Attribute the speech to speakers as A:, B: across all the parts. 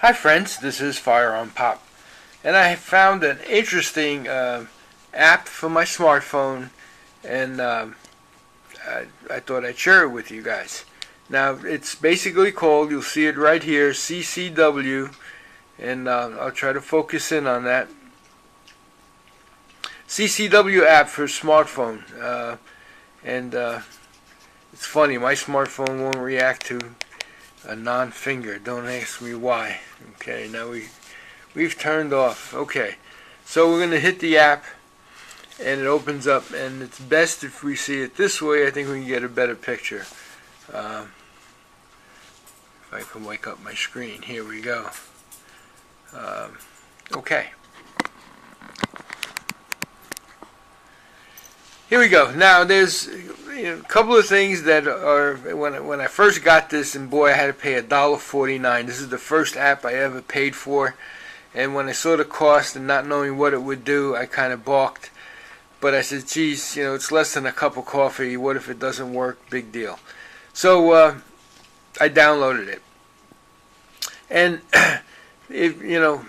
A: Hi friends, this is FirearmPop, and I found an interesting app for my smartphone, and I thought I'd share it with you guys. Now, it's basically called, you'll see it right here, CCW, and I'll try to focus in on that. CCW app for smartphone, and it's funny, my smartphone won't react to a non-finger. Don't ask me why. Okay, now we've turned off. Okay, so we're going to hit the app, and it opens up, and it's best if we see it this way. I think we can get a better picture. If I can wake up my screen. Here we go. Okay. Here we go. Now there's a couple of things that are, when I first got this, and boy, I had to pay $1.49. This is the first app I ever paid for, and when I saw the cost and not knowing what it would do, I kind of balked. But I said, geez, it's less than a cup of coffee. What if it doesn't work? Big deal. So I downloaded it, and the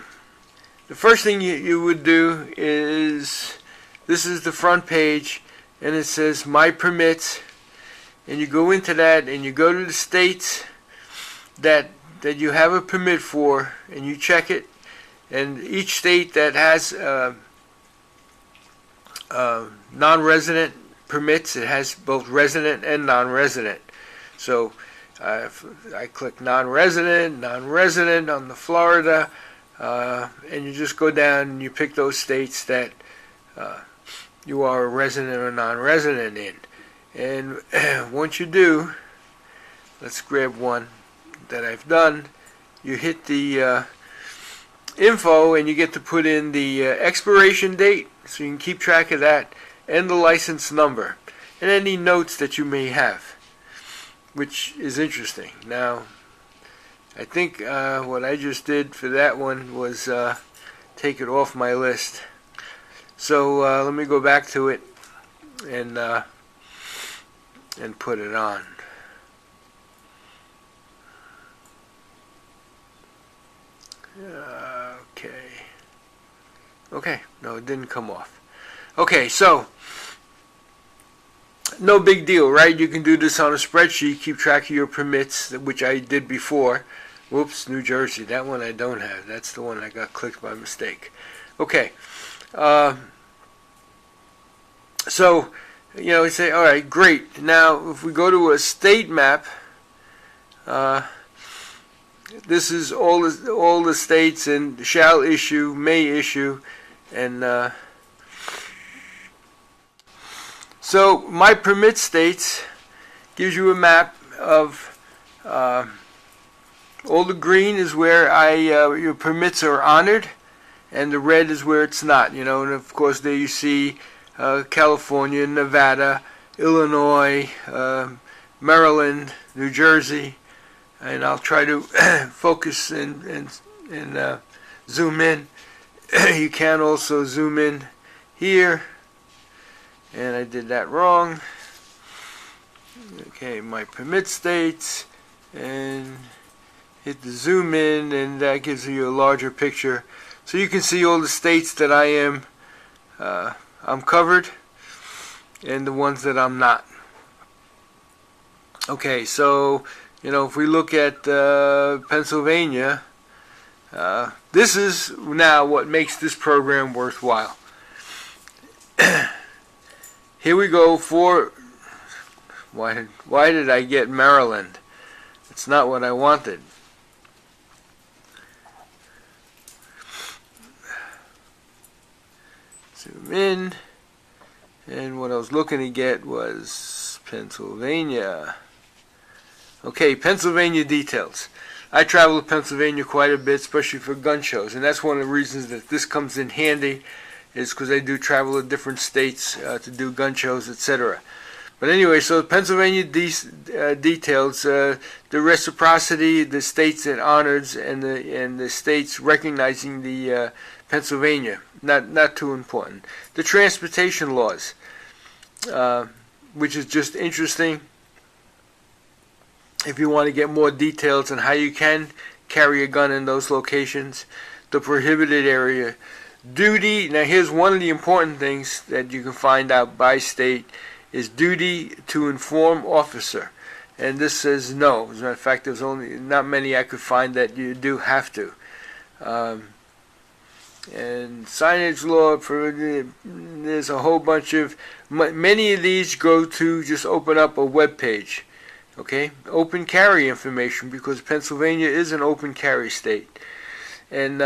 A: first thing you would do is, this is the front page, and it says My Permits, and you go into that, and you go to the states that you have a permit for, and you check it, and each state that has non-resident permits, it has both resident and non-resident. So I click non-resident on the Florida, and you just go down and you pick those states that you are a resident or non-resident in. And once you do, let's grab one that I've done. You hit the info, and you get to put in the expiration date, so you can keep track of that, and the license number, and any notes that you may have, which is interesting. Now, I think what I just did for that one was take it off my list. So let me go back to it and put it on. Okay, no, it didn't come off. Okay, so no big deal, right? You can do this on a spreadsheet, keep track of your permits, which I did before. Whoops, New Jersey, that one I don't have. That's the one I got clicked by mistake. Okay. So, you say, all right, great. Now, if we go to a state map, this is all the states, and shall issue, may issue, and so my permit states gives you a map of all the green is where your permits are honored, and the red is where it's not. And of course there you see California, Nevada, Illinois, Maryland, New Jersey, and I'll try to focus and zoom in. You can also zoom in here, and I did that wrong. Okay, my permit states, and hit the zoom in, and that gives you a larger picture, so you can see all the states that I'm covered, and the ones that I'm not. Okay, so if we look at Pennsylvania, this is now what makes this program worthwhile. Here we go for, why did I get Maryland? It's not what I wanted. Zoom in, and what I was looking to get was Pennsylvania. Okay, Pennsylvania details. I travel to Pennsylvania quite a bit, especially for gun shows, and that's one of the reasons that this comes in handy, is because I do travel to different states to do gun shows, etc. But anyway, so Pennsylvania details the reciprocity, the states it honors, and the states recognizing the Pennsylvania. Not too important. The transportation laws, which is just interesting. If you want to get more details on how you can carry a gun in those locations. The prohibited area. Duty, now here's one of the important things that you can find out by state, is duty to inform officer. And this says no. As a matter of fact, there's only not many I could find that you do have to. And signage law, there's a whole bunch of, many of these go to just open up a web page. Okay, open carry information, because Pennsylvania is an open carry state. And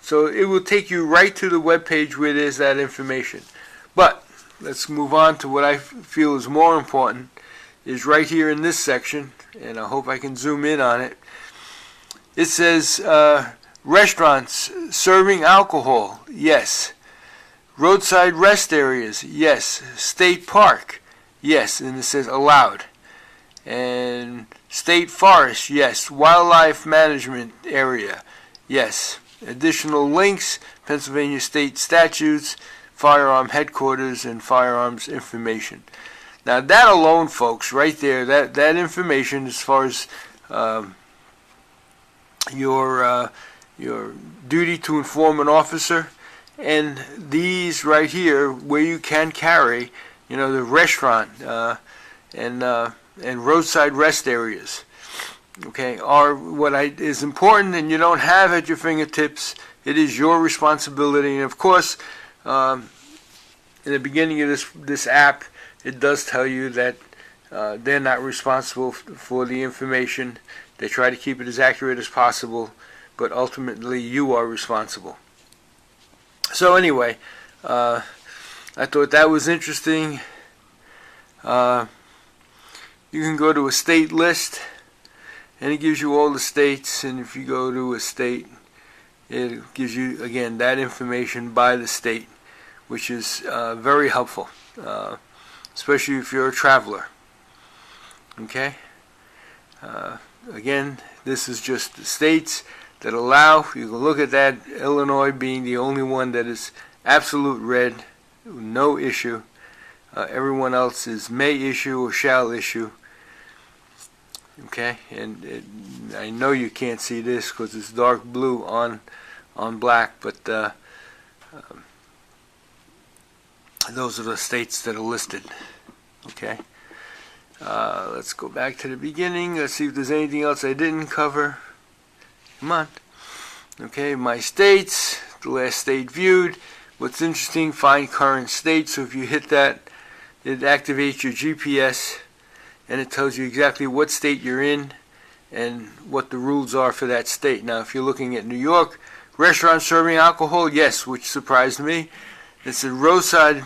A: so it will take you right to the web page where there's that information. But let's move on to what I feel is more important, is right here in this section, and I hope I can zoom in on it. It says restaurants serving alcohol, yes. Roadside rest areas, yes. State park, yes. And it says allowed. And state forest, yes. Wildlife management area, yes. Additional links, Pennsylvania state statutes, firearm headquarters, and firearms information. Now that alone, folks, right there, that information as far as your duty to inform an officer, and these right here where you can carry, you know, the restaurant and roadside rest areas, okay, are what is important, and you don't have at your fingertips. It is your responsibility. And of course, in the beginning of this app, it does tell you that they're not responsible for the information. They try to keep it as accurate as possible, but ultimately you are responsible. So anyway, I thought that was interesting. You can go to a state list, and it gives you all the states, and if you go to a state, it gives you, again, that information by the state, which is very helpful, especially if you're a traveler. Okay? Again, this is just the states that allow. You can look at that, Illinois being the only one that is absolute red, no issue. Everyone else is may issue or shall issue. Okay, and I know you can't see this because it's dark blue on black, but those are the states that are listed. Okay, let's go back to the beginning. Let's see if there's anything else I didn't cover. Come on. Okay, my states, the last state viewed. What's interesting, find current state. So if you hit that, it activates your GPS, and it tells you exactly what state you're in and what the rules are for that state. Now, if you're looking at New York, restaurants serving alcohol, yes, which surprised me. It's a roadside,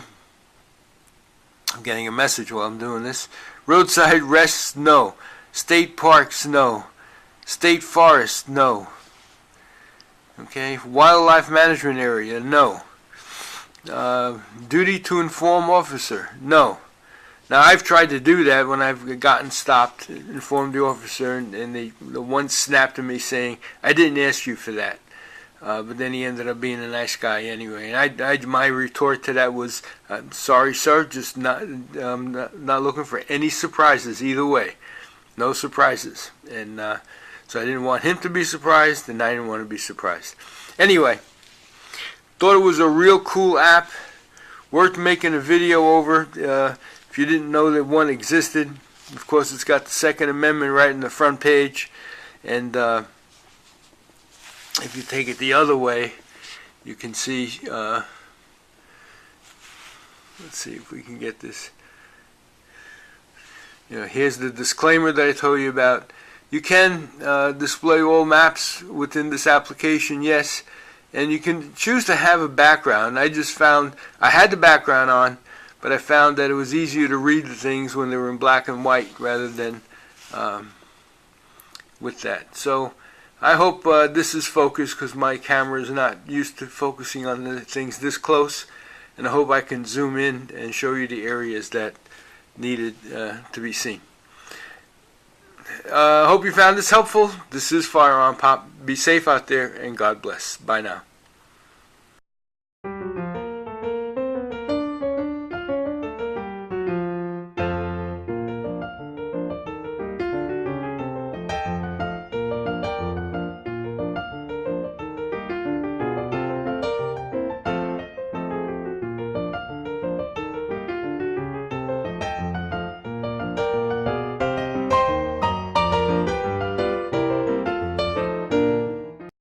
A: I'm getting a message while I'm doing this. Roadside rests, no. State parks, no. State forests, no. Okay, wildlife management area, no. Duty to inform officer, no. Now I've tried to do that when I've gotten stopped, informed the officer, and the one snapped at me saying, I didn't ask you for that. But then he ended up being a nice guy anyway. And my retort to that was, sorry sir, just not looking for any surprises either way. No surprises. And so I didn't want him to be surprised, and I didn't want to be surprised. Anyway, thought it was a real cool app, worth making a video over. If you didn't know that one existed, of course it's got the Second Amendment right in the front page, and if you take it the other way, you can see, let's see if we can get this. You know, here's the disclaimer that I told you about. You can display all maps within this application, yes, and you can choose to have a background. I just found, I had the background on, but I found that it was easier to read the things when they were in black and white rather than with that. So I hope this is focused, because my camera is not used to focusing on the things this close, and I hope I can zoom in and show you the areas that needed to be seen. I hope you found this helpful. This is FirearmPop. Be safe out there, and God bless. Bye now.